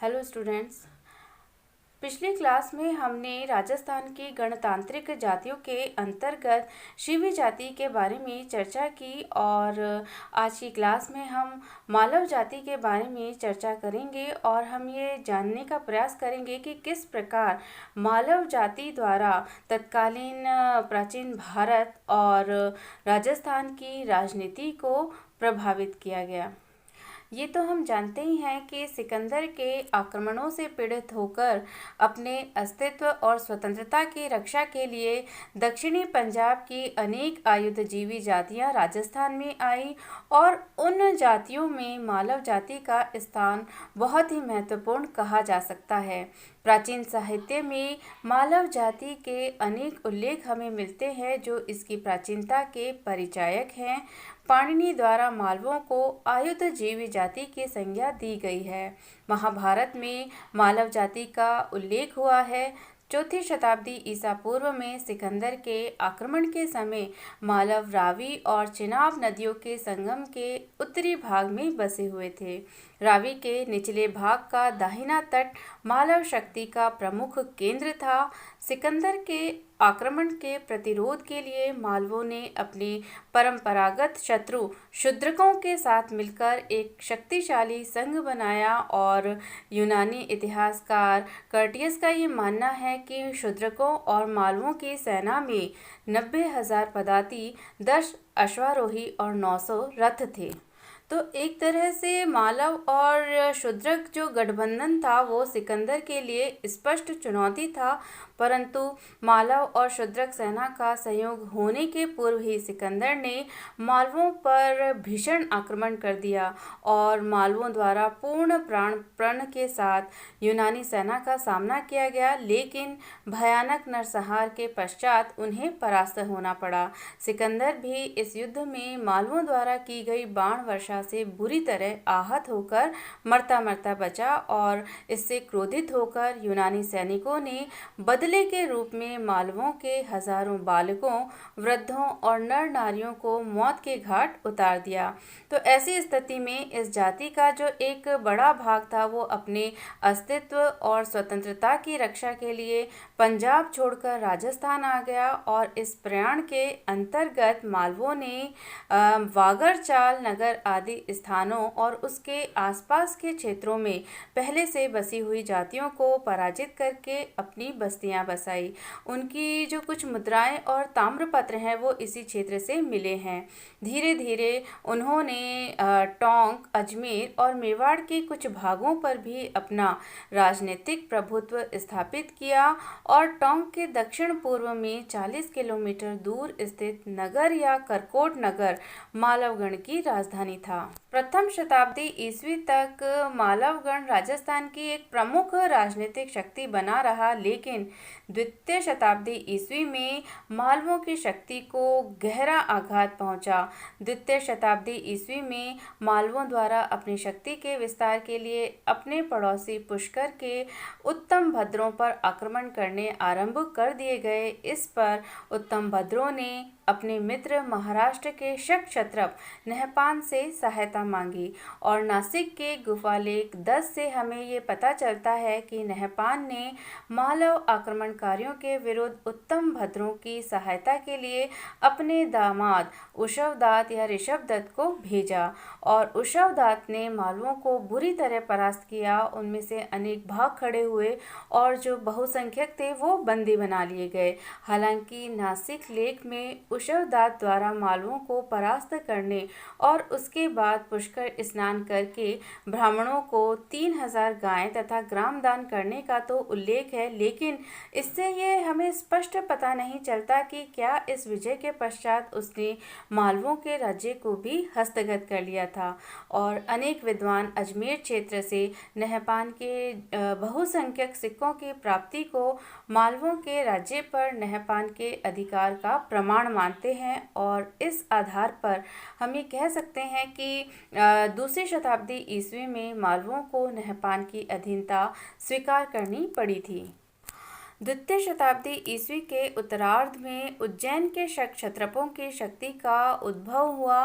Hello students. पिछली class में हमने राजस्थान की गणतांत्रिक जातियों के अंतर्गत शिवी जाति के बारे में चर्चा की और आज की क्लास में हम मालव जाति के बारे में चर्चा करेंगे और हम ये जानने का प्रयास करेंगे कि किस प्रकार मालव जाति द्वारा तत्कालीन प्राचीन भारत और राजस्थान की राजनीति को प्रभावित किया गया। ये तो हम जानते ही हैं कि सिकंदर के आक्रमणों से पीड़ित होकर अपने अस्तित्व और स्वतंत्रता की रक्षा के लिए दक्षिणी पंजाब की अनेक आयुधजीवी जातियां राजस्थान में आई और उन जातियों में मालव जाति का स्थान बहुत ही महत्वपूर्ण कहा जा सकता है। प्राचीन साहित्य में मालव जाति के अनेक उल्लेख हमें मिलते हैं जो इसकी प्राचीनता के परिचायक हैं। पाणिनि द्वारा मालवों को आयुधजीवी जाति की संज्ञा दी गई है। महाभारत में मालव जाति का उल्लेख हुआ है। चौथी शताब्दी ईसा पूर्व में सिकंदर के आक्रमण के समय मालव रावी और चिनाब नदियों के संगम के उत्तरी भाग में बसे हुए थे। रावी के निचले भाग का दाहिना तट मालव शक्ति का प्रमुख केंद्र था। सिकंदर के आक्रमण के प्रतिरोध के लिए मालवों ने अपने परंपरागत शत्रु शूद्रकों के साथ मिलकर एक शक्तिशाली संघ बनाया और यूनानी इतिहासकार कर्टियस का ये मानना है कि शूद्रकों और मालवों की सेना में 90,000 पदाती, 10 अश्वारोही और 900 रथ थे। तो एक तरह से मालव और शूद्रक जो गठबंधन था वो सिकंदर के लिए स्पष्ट चुनौती था, परंतु मालव और शूद्रक सेना का सहयोग होने के पूर्व ही सिकंदर ने मालवों पर भीषण आक्रमण कर दिया और मालवों द्वारा पूर्ण प्राण के साथ यूनानी सेना का सामना किया गया, लेकिन भयानक नरसंहार के पश्चात उन्हें परास्त होना पड़ा। सिकंदर भी इस युद्ध में मालवों द्वारा की गई बाण वर्षा से बुरी तरह आहत होकर मरता मरता बचा और इससे क्रोधित होकर यूनानी सैनिकों ने बदले के रूप में मालवों के हजारों बालकों, वृद्धों और नर नारियों को मौत के घाट उतार दिया। तो ऐसी स्थिति में इस जाति का जो एक बड़ा भाग था वो अपने अस्तित्व और स्वतंत्रता की रक्षा के लिए पंजाब छोड़कर राजस्थान आ गया और इस प्रयाण के अंतर्गत मालवों ने वागड़चाल नगर आदि स्थानों और उसके आसपास के क्षेत्रों में पहले से बसी हुई जातियों को पराजित करके अपनी बस्तियां बसाई। उनकी जो कुछ मुद्राएं और ताम्रपत्र हैं वो इसी क्षेत्र से मिले हैं। धीरे धीरे उन्होंने टोंक, अजमेर और मेवाड़ के कुछ भागों पर भी अपना राजनीतिक प्रभुत्व स्थापित किया और टोंक के दक्षिण पूर्व में 40 किलोमीटर दूर स्थित नगर या करकोट नगर मालवगण की राजधानी था। प्रथम शताब्दी ईस्वी तक मालवगण राजस्थान की एक प्रमुख राजनीतिक शक्ति बना रहा, लेकिन द्वितीय शताब्दी ईस्वी में मालवों की शक्ति को गहरा आघात पहुंचा। द्वितीय शताब्दी ईस्वी में मालवों द्वारा अपनी शक्ति के विस्तार के लिए अपने पड़ोसी पुष्कर के उत्तम भद्रों पर आक्रमण करने आरंभ कर दिए गए। इस पर उत्तम भद्रों ने अपने मित्र महाराष्ट्र के शक क्षत्रप नहपान से सहायता मांगी और नासिक के गुफालेख 10 से हमें ये पता चलता है कि नहपान ने मालव आक्रमणकारियों के विरुद्ध उत्तम भद्रों की सहायता के लिए अपने दामाद उशवदात या ऋषभदत्त को भेजा और उशवदात ने मालवों को बुरी तरह परास्त किया। उनमें से अनेक भाग खड़े हुए और जो बहुसंख्यक थे वो बंदी बना लिए गए। हालांकि नासिक लेख में उशवदात द्वारा मालवों को परास्त करने और उसके बाद पुष्कर स्नान करके ब्राह्मणों को 3000 गायें तथा ग्राम दान करने का तो उल्लेख है, लेकिन इससे ये हमें स्पष्ट पता नहीं चलता कि क्या इस विजय के पश्चात उसने मालवों के राज्य को भी हस्तगत कर लिया था। और अनेक विद्वान अजमेर क्षेत्र से नहपान के बहुसंख्यक सिक्कों की प्राप्ति को मालवों के राज्य पर नहपान के अधिकार का प्रमाण मानते हैं और इस आधार पर हम ये कह सकते हैं कि दूसरी शताब्दी ईस्वी में मालवों को नहपान की अधीनता स्वीकार करनी पड़ी थी। द्वितीय शताब्दी ईस्वी के उत्तरार्ध में उज्जैन के शक क्षत्रपों की शक्ति का उद्भव हुआ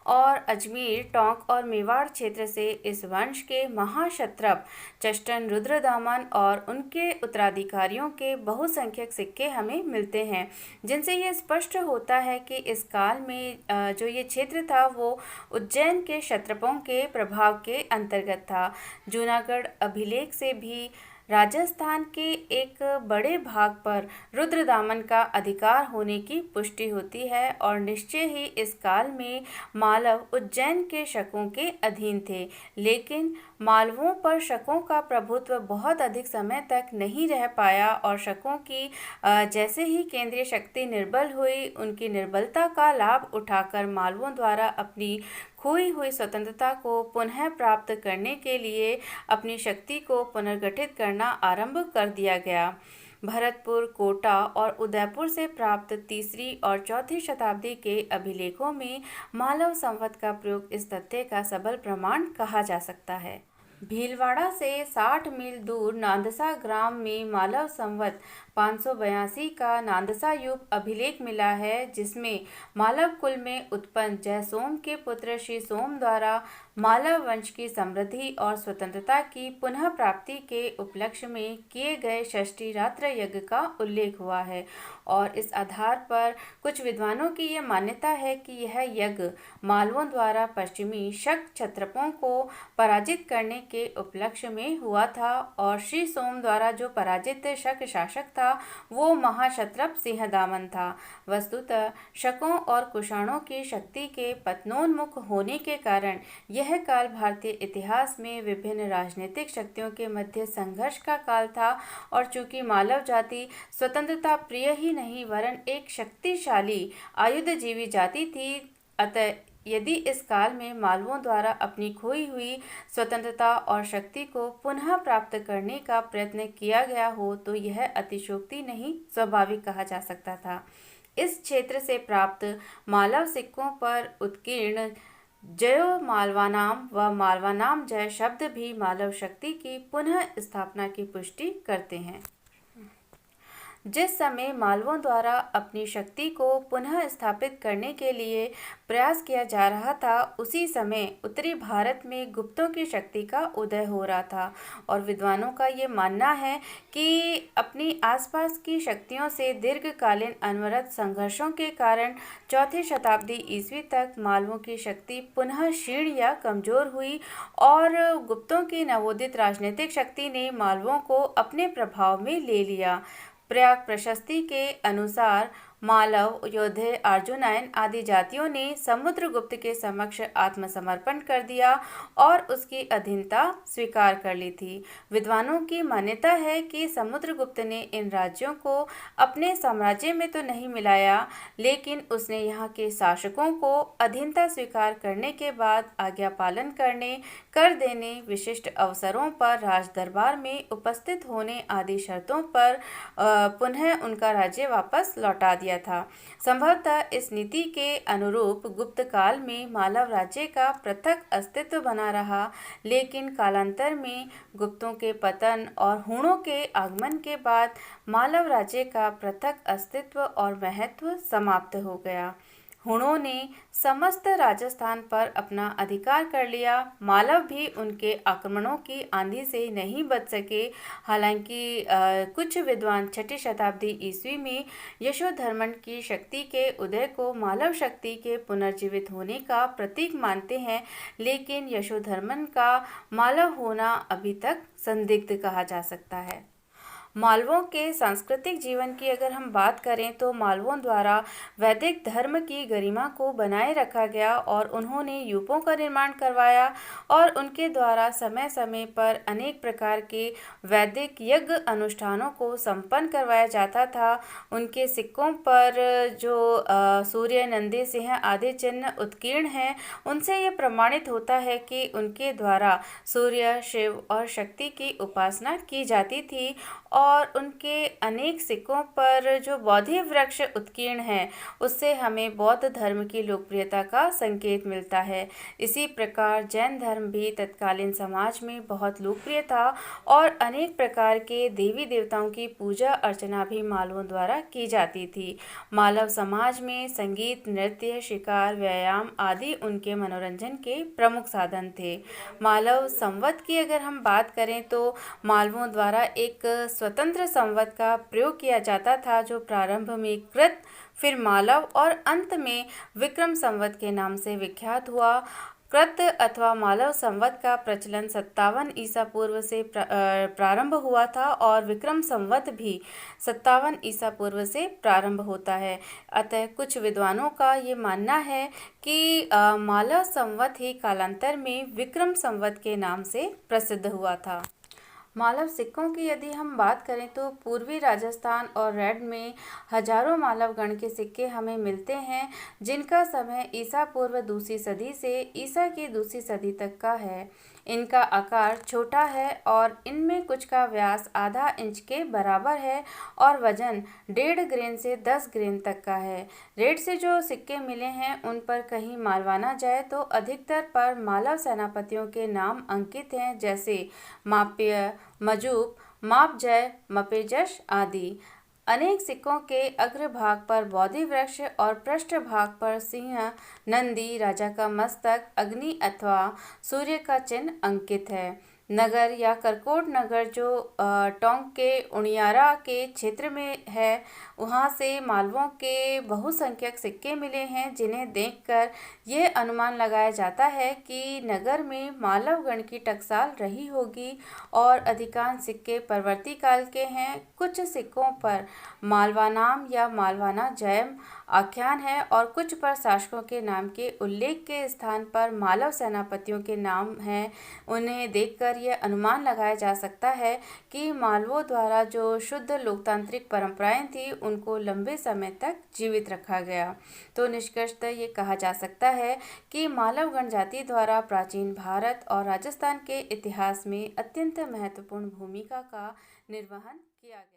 और अजमेर, टोंक और मेवाड़ क्षेत्र से इस वंश के महाक्षत्रप चष्टन रुद्रदामन और उनके उत्तराधिकारियों के बहुसंख्यक सिक्के हमें मिलते हैं, जिनसे ये स्पष्ट होता है कि इस काल में जो ये क्षेत्र था वो उज्जैन के क्षत्रपों के प्रभाव के अंतर्गत था। जूनागढ़ अभिलेख से भी राजस्थान के एक बड़े भाग पर रुद्रदामन का अधिकार होने की पुष्टि होती है और निश्चय ही इस काल में मालव उज्जैन के शकों के अधीन थे, लेकिन मालवों पर शकों का प्रभुत्व बहुत अधिक समय तक नहीं रह पाया और शकों की जैसे ही केंद्रीय शक्ति निर्बल हुई, उनकी निर्बलता का लाभ उठाकर मालवों द्वारा अपनी खोई हुई स्वतंत्रता को पुनः प्राप्त करने के लिए अपनी शक्ति को पुनर्गठित करना आरंभ कर दिया गया। भरतपुर, कोटा और उदयपुर से प्राप्त तीसरी और चौथी शताब्दी के अभिलेखों में मालव संवत का प्रयोग इस तथ्य का सबल प्रमाण कहा जा सकता है। भीलवाड़ा से 60 मील दूर नांदसा ग्राम में मालव संवत 582 का नांदसा युग अभिलेख मिला है, जिसमें मालव कुल में उत्पन्न जयसोम के पुत्र श्री सोम द्वारा मालव वंश की समृद्धि और स्वतंत्रता की पुनः प्राप्ति के उपलक्ष्य में किए गए षष्ठी रात्र यज्ञ का उल्लेख हुआ है और इस आधार पर कुछ विद्वानों की यह मान्यता है कि यह यज्ञ मालवों द्वारा पश्चिमी शक क्षत्रपों को पराजित करने के उपलक्ष्य में हुआ था और श्री सोम द्वारा जो पराजित शक शासक था वो महाक्षत्रप सिंहदामन था। वस्तुतः शकों और कुषाणों की शक्ति के पतनोन्मुख होने के कारण यह काल भारतीय इतिहास में विभिन्न राजनीतिक शक्तियों के मध्य संघर्ष का काल था और चूंकि मालव जाति स्वतंत्रता प्रिय ही नहीं वरन एक शक्तिशाली आयुधजीवी जाति थी, अतः यदि इस काल में मालवों द्वारा अपनी खोई हुई स्वतंत्रता और शक्ति को पुनः प्राप्त करने का प्रयत्न किया गया हो तो यह अतिशयोक्ति नहीं, स्वाभाविक कहा जा सकता था। इस क्षेत्र से प्राप्त मालव सिक्कों पर उत्कीर्ण जयो मालवानाम व मालवानाम जय शब्द भी मालव शक्ति की पुनः स्थापना की पुष्टि करते हैं। जिस समय मालवों द्वारा अपनी शक्ति को पुनः स्थापित करने के लिए प्रयास किया जा रहा था, उसी समय उत्तरी भारत में गुप्तों की शक्ति का उदय हो रहा था और विद्वानों का ये मानना है कि अपनी आसपास की शक्तियों से दीर्घकालीन अनवरत संघर्षों के कारण चौथी शताब्दी ईस्वी तक मालवों की शक्ति पुनः क्षीण या कमजोर हुई और गुप्तों की नवोदित राजनीतिक शक्ति ने मालवों को अपने प्रभाव में ले लिया। प्रयाग प्रशस्ति के अनुसार मालव, योधे, अर्जुनयन आदि जातियों ने समुद्रगुप्त के समक्ष आत्मसमर्पण कर दिया और उसकी अधीनता स्वीकार कर ली थी। विद्वानों की मान्यता है कि समुद्रगुप्त ने इन राज्यों को अपने साम्राज्य में तो नहीं मिलाया, लेकिन उसने यहाँ के शासकों को अधीनता स्वीकार करने के बाद आज्ञा पालन करने, कर देने, विशिष्ट अवसरों पर राजदरबार में उपस्थित होने आदि शर्तों पर पुनः उनका राज्य वापस लौटा दिया था। संभवतः इस नीति के अनुरूप गुप्त काल में मालव राज्य का पृथक अस्तित्व बना रहा, लेकिन कालांतर में गुप्तों के पतन और हूणों के आगमन के बाद मालव राज्य का पृथक अस्तित्व और महत्व समाप्त हो गया। हूणों ने समस्त राजस्थान पर अपना अधिकार कर लिया। मालव भी उनके आक्रमणों की आंधी से नहीं बच सके। हालांकि कुछ विद्वान छठी शताब्दी ईस्वी में यशोधर्मन की शक्ति के उदय को मालव शक्ति के पुनर्जीवित होने का प्रतीक मानते हैं, लेकिन यशोधर्मन का मालव होना अभी तक संदिग्ध कहा जा सकता है। मालवों के सांस्कृतिक जीवन की अगर हम बात करें तो मालवों द्वारा वैदिक धर्म की गरिमा को बनाए रखा गया और उन्होंने यूपों का निर्माण करवाया और उनके द्वारा समय समय पर अनेक प्रकार के वैदिक यज्ञ अनुष्ठानों को संपन्न करवाया जाता था। उनके सिक्कों पर जो सूर्य, नंदी, सिंह आदि चिन्ह उत्कीर्ण हैं, उनसे ये प्रमाणित होता है कि उनके द्वारा सूर्य, शिव और शक्ति की उपासना की जाती थी और उनके अनेक सिक्कों पर जो बोधि वृक्ष उत्कीर्ण है, उससे हमें बौद्ध धर्म की लोकप्रियता का संकेत मिलता है। इसी प्रकार जैन धर्म भी तत्कालीन समाज में बहुत लोकप्रिय था और अनेक प्रकार के देवी देवताओं की पूजा अर्चना भी मालवों द्वारा की जाती थी। मालव समाज में संगीत, नृत्य, शिकार, व्यायाम आदि उनके मनोरंजन के प्रमुख साधन थे। मालव संवत की अगर हम बात करें तो मालवों द्वारा एक स्वतंत्र संवत का प्रयोग किया जाता था, जो प्रारंभ में कृत, फिर मालव और अंत में विक्रम संवत के नाम से विख्यात हुआ। कृत अथवा मालव संवत का प्रचलन 57 ईसा पूर्व से प्रारंभ हुआ था और विक्रम संवत भी 57 ईसा पूर्व से प्रारंभ होता है। अतः कुछ विद्वानों का ये मानना है कि मालव संवत ही कालांतर में विक्रम संवत के नाम से प्रसिद्ध हुआ था। मालव सिक्कों की यदि हम बात करें तो पूर्वी राजस्थान और रेड में हजारों मालव गण के सिक्के हमें मिलते हैं, जिनका समय ईसा पूर्व दूसरी सदी से ईसा की दूसरी सदी तक का है। इनका आकार छोटा है और इनमें कुछ का व्यास आधा इंच के बराबर है और वजन 1.5 ग्रेन से 10 ग्रेन तक का है। रेड से जो सिक्के मिले हैं उन पर कहीं मालवाना जाए तो अधिकतर पर मालव सेनापतियों के नाम अंकित हैं, जैसे माप्य, मजूब, मापजय, मपेजश आदि। अनेक सिक्कों के अग्रभाग पर बोधि वृक्ष और पृष्ठ भाग पर सिंह, नंदी, राजा का मस्तक, अग्नि अथवा सूर्य का चिन्ह अंकित है। नगर या करकोट नगर जो टोंक के उनियारा के क्षेत्र में है, वहाँ से मालवों के बहुसंख्यक सिक्के मिले हैं, जिन्हें देखकर यह अनुमान लगाया जाता है कि नगर में मालवगण की टकसाल रही होगी और अधिकांश सिक्के परवर्ती काल के हैं। कुछ सिक्कों पर मालवानाम या मालवाना जयम आख्यान है और कुछ पर शासकों के नाम के उल्लेख के स्थान पर मालव सेनापतियों के नाम हैं। उन्हें देखकर यह अनुमान लगाया जा सकता है कि मालवों द्वारा जो शुद्ध लोकतांत्रिक परंपराएं थी, उनको लंबे समय तक जीवित रखा गया। तो निष्कर्षतः ये कहा जा सकता है कि मालव जाति द्वारा प्राचीन भारत और राजस्थान के इतिहास में अत्यंत महत्वपूर्ण भूमिका का निर्वहन किया गया।